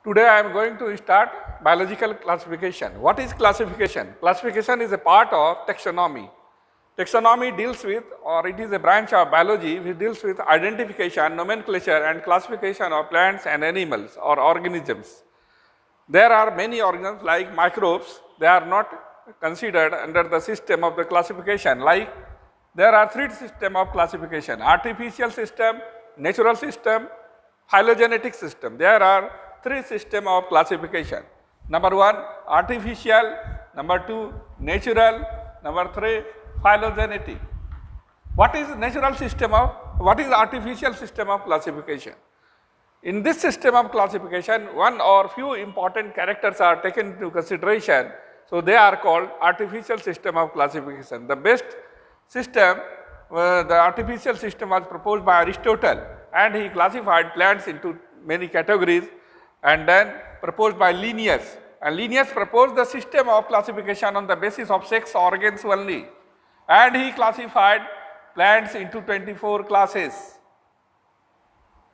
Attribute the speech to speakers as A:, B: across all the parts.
A: Today I am going to start biological classification. What is classification? Classification is a part of taxonomy. Taxonomy deals with, or it is a branch of biology which deals with identification, nomenclature and classification of plants and animals or organisms. There are many organisms like microbes, they are not considered under the system of the classification. Like there are three systems of classification: artificial system, natural system, phylogenetic system. There are three systems of classification. Number one, artificial. Number two, natural. Number three, phylogenetic. What is natural system of, what is artificial system of classification? In this system of classification, one or few important characters are taken into consideration. So they are called artificial system of classification. The best system, the artificial system was proposed by Aristotle, and he classified plants into many categories, and then proposed by Linnaeus. And Linnaeus proposed the system of classification on the basis of sex organs only. And he classified plants into 24 classes.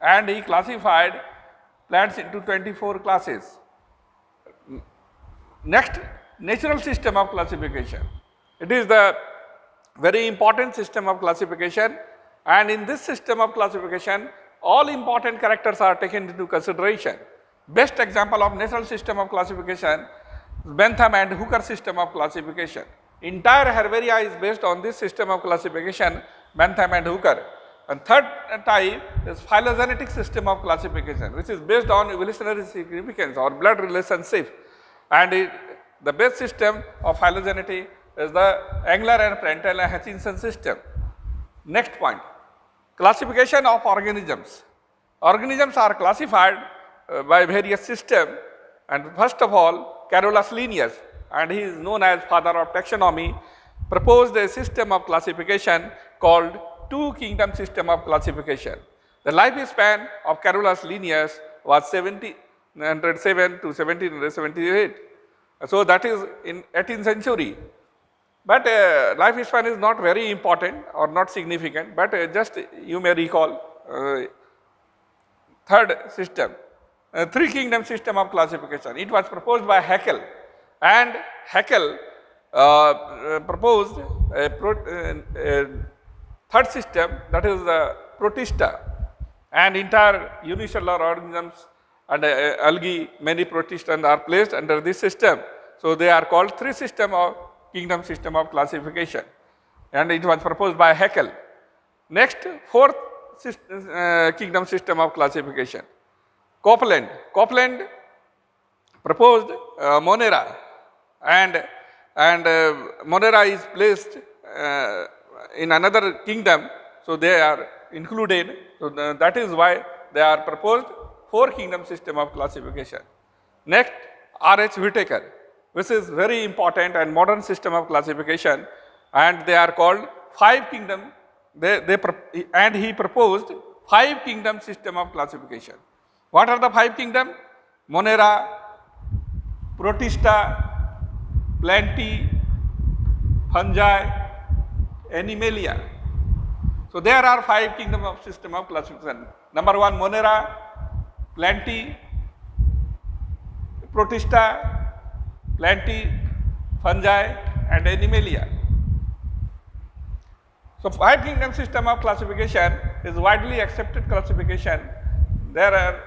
A: And he classified plants into 24 classes. Next, natural system of classification. It is the very important system of classification, and in this system of classification, all important characters are taken into consideration. Best example of natural system of classification is Bentham and Hooker system of classification. Entire herbaria is based on this system of classification, Bentham and Hooker. And third type is phylogenetic system of classification, which is based on evolutionary significance or blood relationship. And the best system of phylogeneity is the Engler and Prandtl and Hutchinson system. Next point, classification of organisms. Organisms are classified by various systems, and first of all, Carolus Linnaeus, and he is known as father of taxonomy, proposed a system of classification called two kingdom system of classification. The lifespan of Carolus Linnaeus was 1707 to 1778. So that is in 18th century. But lifespan is not very important or not significant, but just you may recall third system, three kingdom system of classification. It was proposed by Haeckel, and Haeckel proposed a third system, that is the Protista, and entire unicellular organisms and algae, many protists are placed under this system. So they are called three system of kingdom system of classification, and it was proposed by Haeckel. Next, fourth kingdom system of classification, Copeland. Copeland proposed Monera, and Monera is placed in another kingdom, so they are included. So that is why they are proposed four kingdom system of classification. Next, R.H. Whitaker, which is very important and modern system of classification, and they are called five kingdom. And he proposed five kingdom system of classification. What are the five kingdom? Monera, Protista, Plantae, Fungi, Animalia. So there are five kingdom of system of classification. Number one, Monera, Plantae, Protista, Plantae, Fungi and Animalia. So five kingdom system of classification is widely accepted classification. There are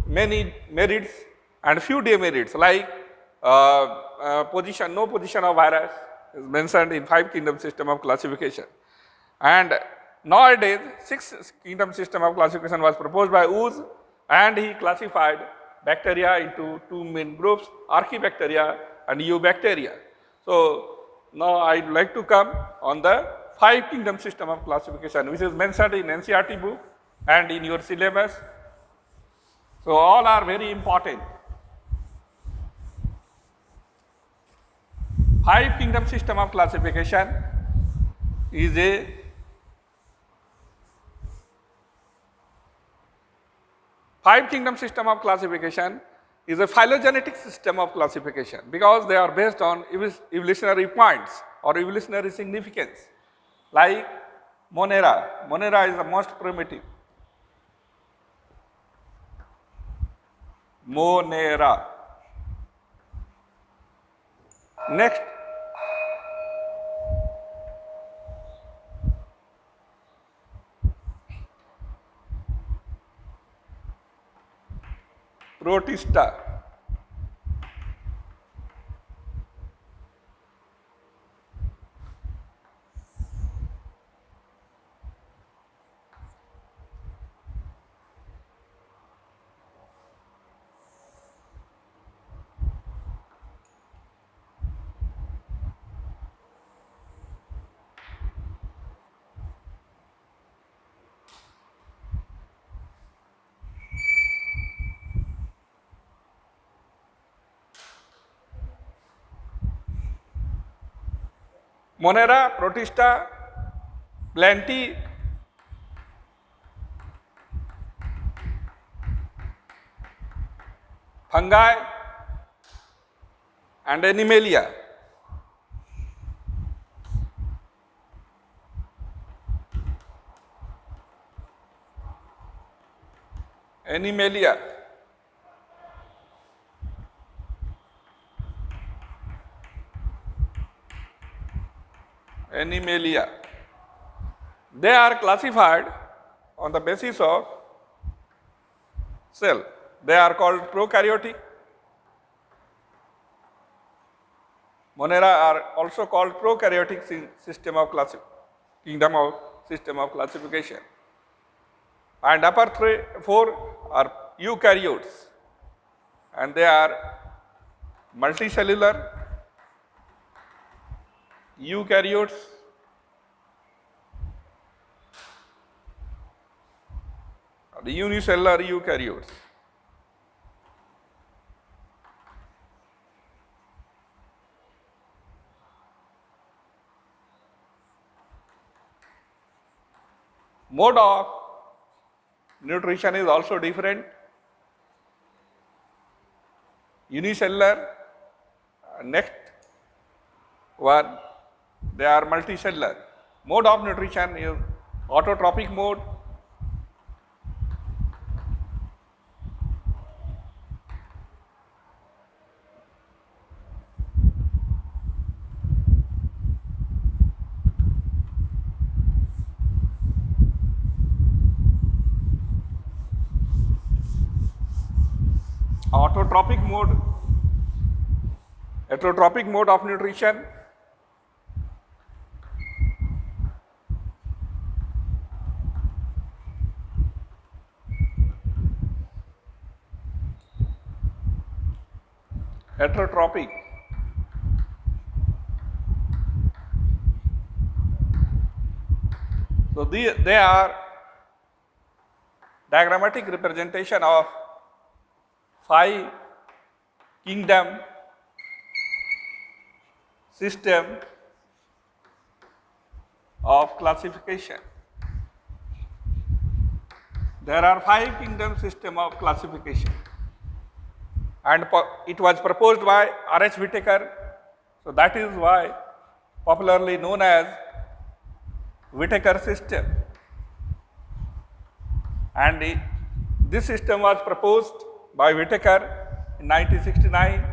A: many merits and few demerits, like no position of virus is mentioned in five kingdom system of classification. And nowadays, six kingdom system of classification was proposed by Woese, and he classified bacteria into two main groups, Archaebacteria and Eubacteria. So now I would like to come on the five kingdom system of classification, which is mentioned in NCERT book and in your syllabus. So all are very important. Five kingdom system of classification is a phylogenetic system of classification, because they are based on evolutionary points or evolutionary significance. Like Monera is the most primitive. Monera. Next, Protista. Monera, Protista, Plantae, fungi, and Animalia. Animalia. Animalia. They are classified on the basis of cell. They are called prokaryotic. Monera are also called prokaryotic system of kingdom of system of classification. And upper four are eukaryotes, and they are multicellular eukaryotes, the unicellular eukaryotes. Mode of nutrition is also different. Unicellular, next one, they are multicellular. Mode of nutrition is autotrophic mode. Autotrophic mode, heterotrophic mode of nutrition. Heterotrophic. So they are diagrammatic representation of 5 kingdom system of classification. There are 5 kingdom system of classification, and it was proposed by R.H. Whittaker. So that is why popularly known as Whittaker system. And this system was proposed by Whittaker in 1969,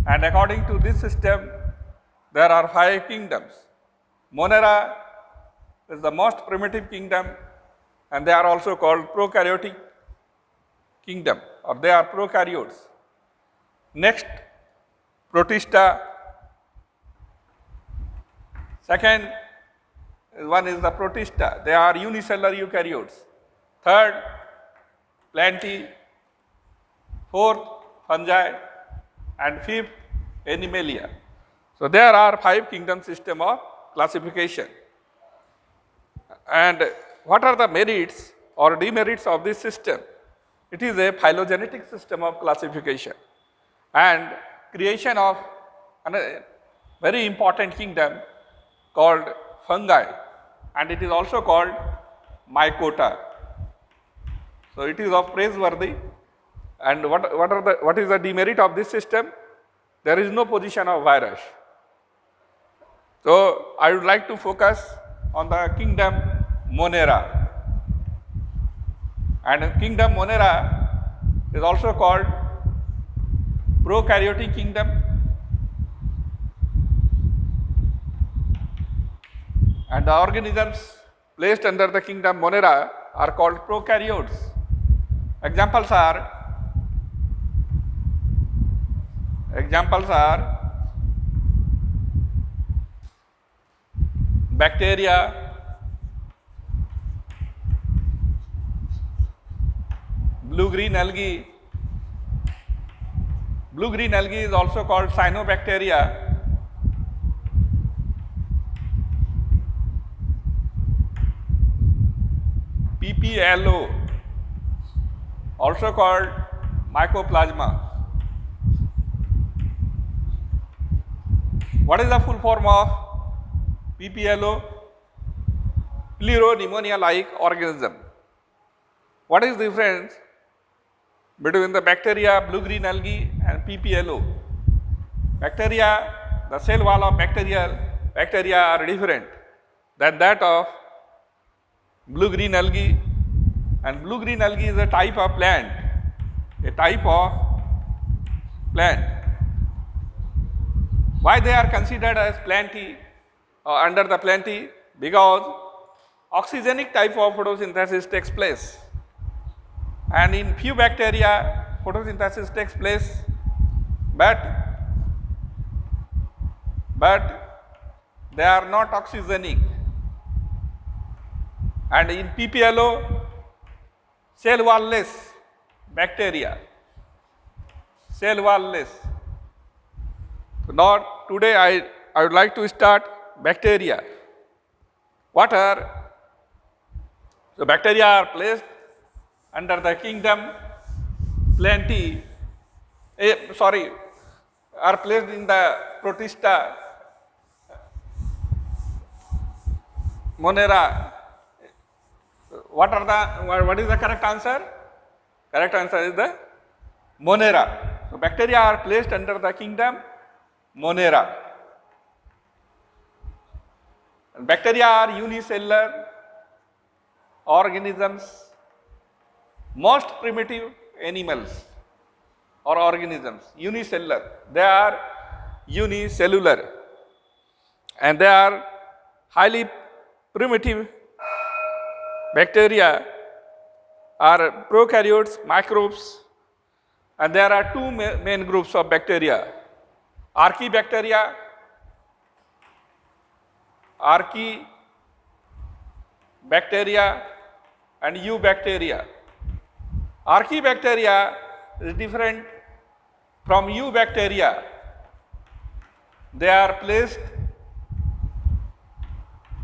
A: and according to this system, there are 5 kingdoms. Monera is the most primitive kingdom, and they are also called prokaryotic kingdom, or they are prokaryotes. Next, Protista. Second one is the Protista. They are unicellular eukaryotes. Third, Plantae. Fourth, fungi, and fifth, Animalia. So there are 5 kingdom system of classification. And what are the merits or demerits of this system? It is a phylogenetic system of classification and creation of a very important kingdom called fungi, and it is also called mycota. So it is of praiseworthy. And what is the demerit of this system? There is no position of virus. So I would like to focus on the kingdom Monera. And in kingdom Monera, is also called prokaryotic kingdom, and the organisms placed under the kingdom Monera are called prokaryotes. Examples are bacteria, blue-green algae. Blue-green algae is also called cyanobacteria. PPLO, also called mycoplasma. What is the full form of PPLO? Pleuropneumonia-like organism. What is the difference between the bacteria, blue-green algae and PPLO? Bacteria, the cell wall of bacteria are different than that of blue-green algae, and blue-green algae is a type of plant, Why they are considered as plantae or under the plantae? Because oxygenic type of photosynthesis takes place, and in few bacteria photosynthesis takes place, but they are not oxygenic. And in PPLO, cell wall-less bacteria, cell wall-less. So now today I would like to start bacteria. What are so bacteria are placed under the kingdom Plantae, are placed in the Protista, Monera. What is the correct answer? Correct answer is the Monera. So bacteria are placed under the kingdom Monera. And bacteria are unicellular organisms, most primitive animals or organisms, unicellular. They are unicellular and they are highly primitive. Bacteria are prokaryotes, microbes, and there are two main groups of bacteria: Archaebacteria and Eubacteria. Archaebacteria is different from Eubacteria. They are placed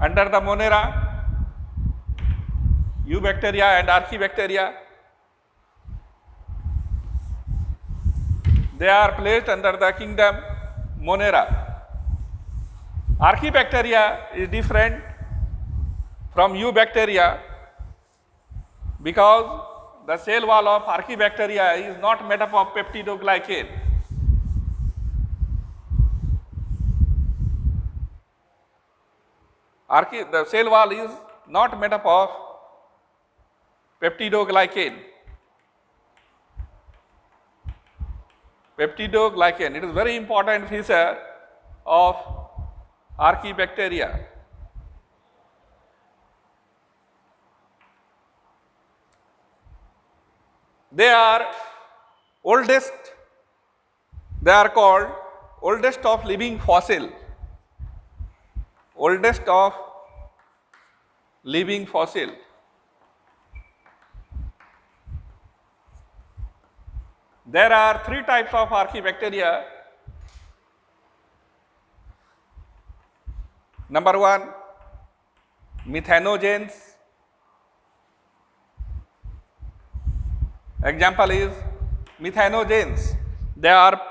A: under the Monera. Eubacteria and Archaebacteria, they are placed under the kingdom Monera. Archaebacteria is different from Eubacteria because the cell wall of Archaebacteria is not made up of peptidoglycan. The cell wall is not made up of peptidoglycan. It is very important feature of Archaebacteria. They are called oldest of living fossil. Oldest of living fossil. There are three types of Archaebacteria. Number one, methanogens. Example is methanogens. They are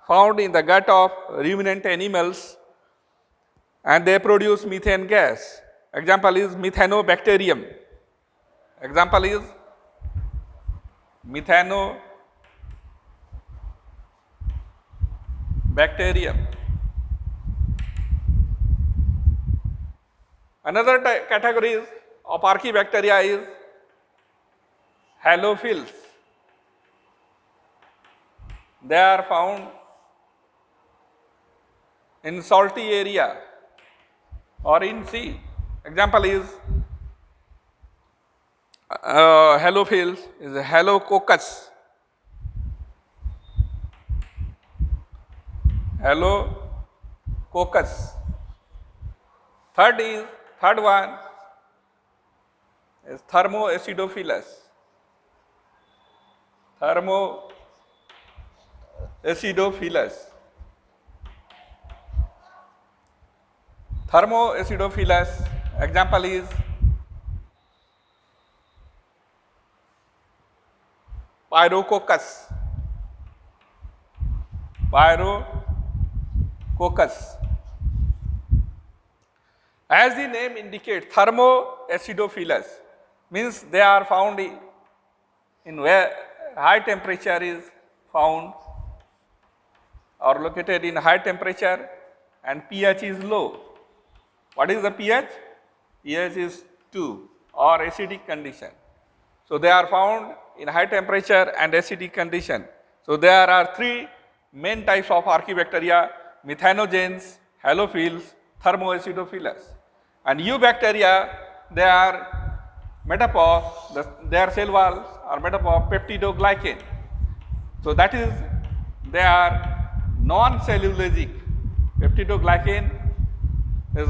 A: found in the gut of ruminant animals and they produce methane gas. Example is Methanobacterium. Example is Methanobacterium. Another category of Archaebacteria is halophils. They are found in salty area or in sea. Example is halophils is a halococcus. Halococcus. Third one is thermoacidophilus. Thermoacidophilus. Thermoacidophilus. Example is Pyrococcus. Pyrococcus. As the name indicates, thermoacidophilus means they are found in where high temperature is found or located in high temperature and pH is low. What is the pH? pH is 2 or acidic condition. So they are found in high temperature and acidic condition. So there are three main types of archaebacteria: methanogens, halophils, thermoacidophilus. And eubacteria, they are made up of, their cell walls are made up of peptidoglycan. So that is, they are non-cellulosic. Peptidoglycan is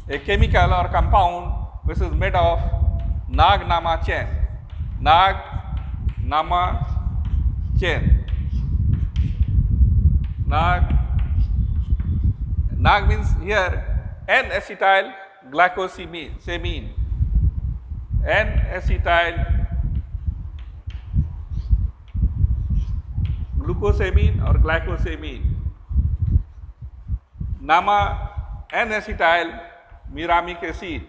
A: a chemical or compound which is made of Nag-Nama chain. Nag-Nama chain. Nag means here N-acetyl glycosamine. N-acetyl glucosamine or glycosamine. Nama N-acetyl muramic acid.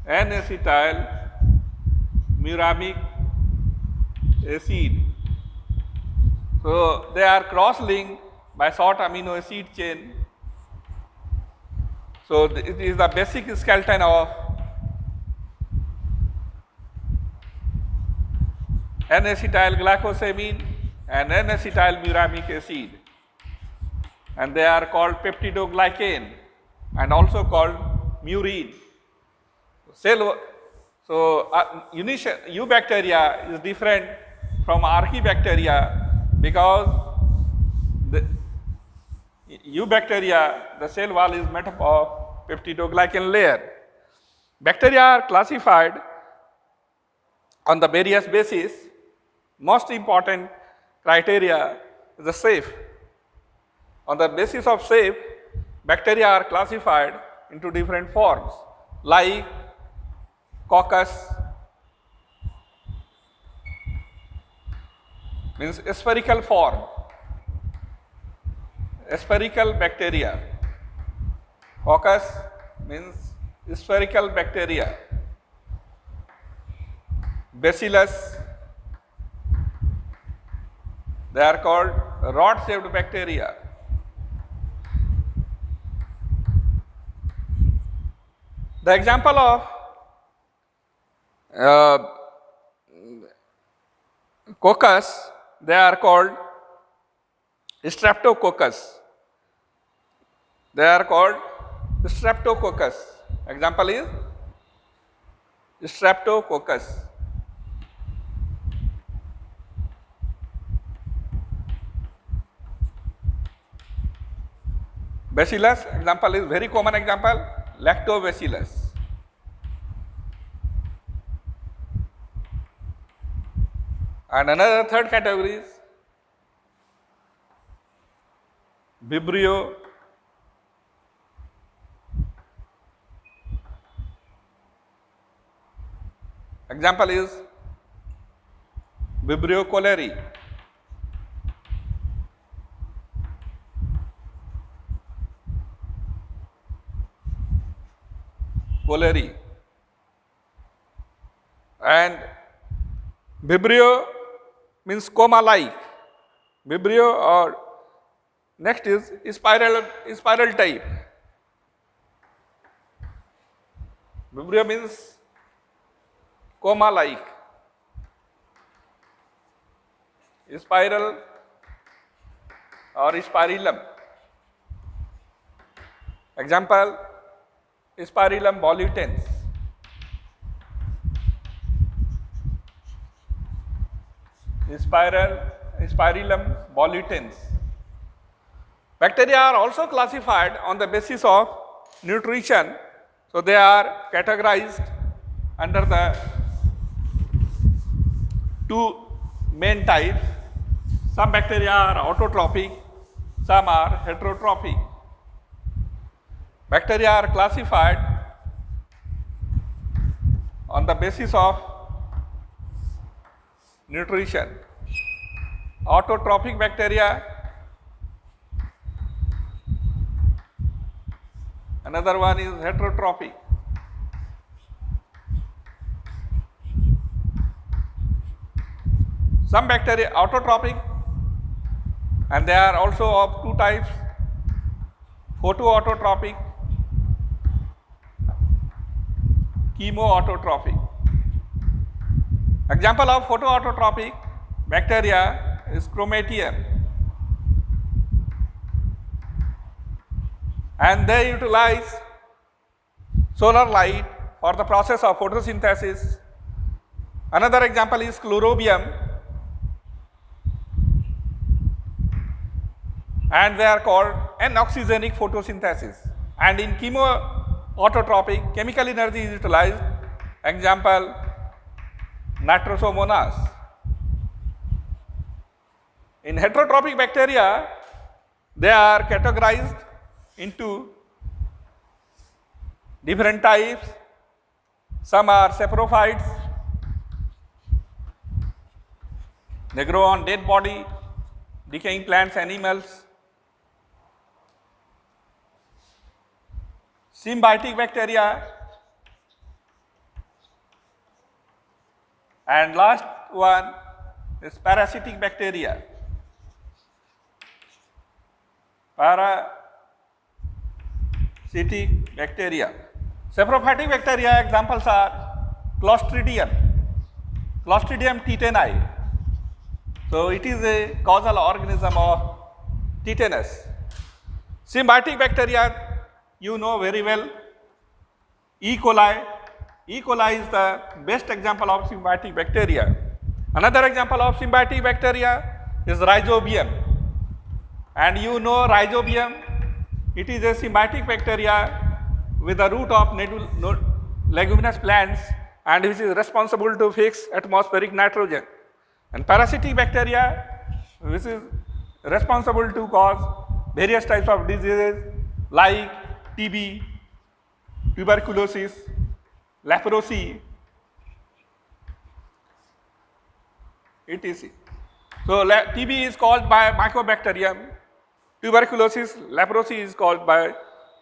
A: N-acetyl muramic acid. So they are cross-linked by short amino acid chain. So it is the basic skeleton of N-acetyl glycosamine and N-acetyl muramic acid, and they are called peptidoglycan and also called murine. Eubacteria is different from archaebacteria because the eubacteria, the cell wall is made up of peptidoglycan layer. Bacteria are classified on the various bases. Most important criteria is the shape. On the basis of shape, bacteria are classified into different forms like coccus means spherical form, spherical bacteria. Coccus means spherical bacteria. Bacillus, they are called rod-shaped bacteria. The example of coccus, they are called Streptococcus. They are called Streptococcus. Example is Streptococcus. Bacillus, example is very common example, Lactobacillus. And another third category is Vibrio. Example is Vibrio cholerae. And Vibrio means coma-like. Vibrio or next is spiral type. Vibrio means coma-like. spiral or spirillum. Example, Spirillum volutens. Spirillum volutens. Bacteria are also classified on the basis of nutrition. So they are categorized under the two main types. Some bacteria are autotrophic, some are heterotrophic. Bacteria are classified on the basis of nutrition. Autotrophic bacteria, another one is heterotrophic. Some bacteria autotrophic, and they are also of two types, photoautotrophic, chemoautotrophic. Example of photoautotrophic bacteria is Chromatium, and they utilize solar light for the process of photosynthesis. Another example is Chlorobium, and they are called anoxygenic photosynthesis. And in chemoautotropic, chemical energy is utilized. Example, Nitrosomonas. In heterotrophic bacteria, they are categorized into different types. Some are saprophytes, they grow on dead body, decaying plants, animals. Symbiotic bacteria, and last one is parasitic bacteria. Parasitic bacteria. Saprophytic bacteria examples are Clostridium, Clostridium tetani. So it is a causal organism of tetanus. Symbiotic bacteria, you know very well, E. coli. E. coli is the best example of symbiotic bacteria. Another example of symbiotic bacteria is Rhizobium. And you know Rhizobium, it is a symbiotic bacteria with the root of leguminous plants, and which is responsible to fix atmospheric nitrogen. And parasitic bacteria, which is responsible to cause various types of diseases like TB, tuberculosis, leprosy, etc. So TB is caused by Mycobacterium, tuberculosis, leprosy is caused by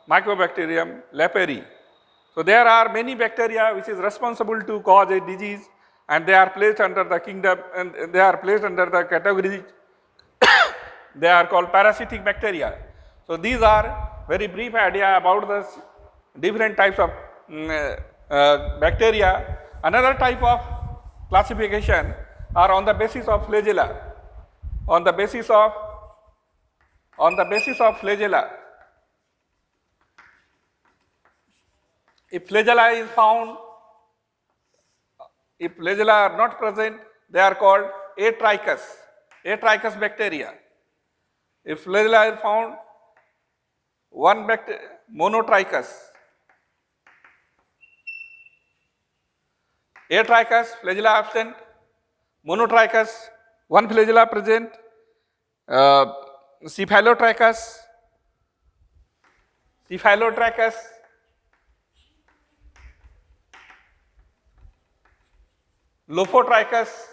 A: Mycobacterium leprae. So there are many bacteria which is responsible to cause a disease, and they are placed under the kingdom, and they are placed under the category they are called parasitic bacteria. So these are very brief idea about the different types of bacteria. Another type of classification are on the basis of flagella. On the basis of flagella. If flagella is found, if flagella are not present, they are called atrichous bacteria. If flagella is found, one monotrichous. Atrichous, flagella absent, monotrichous, one flagella present, cephalotrichous, lophotrichous,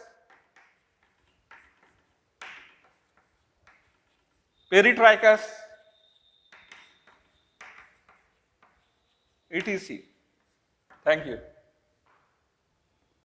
A: peritrichous, etc. Thank you.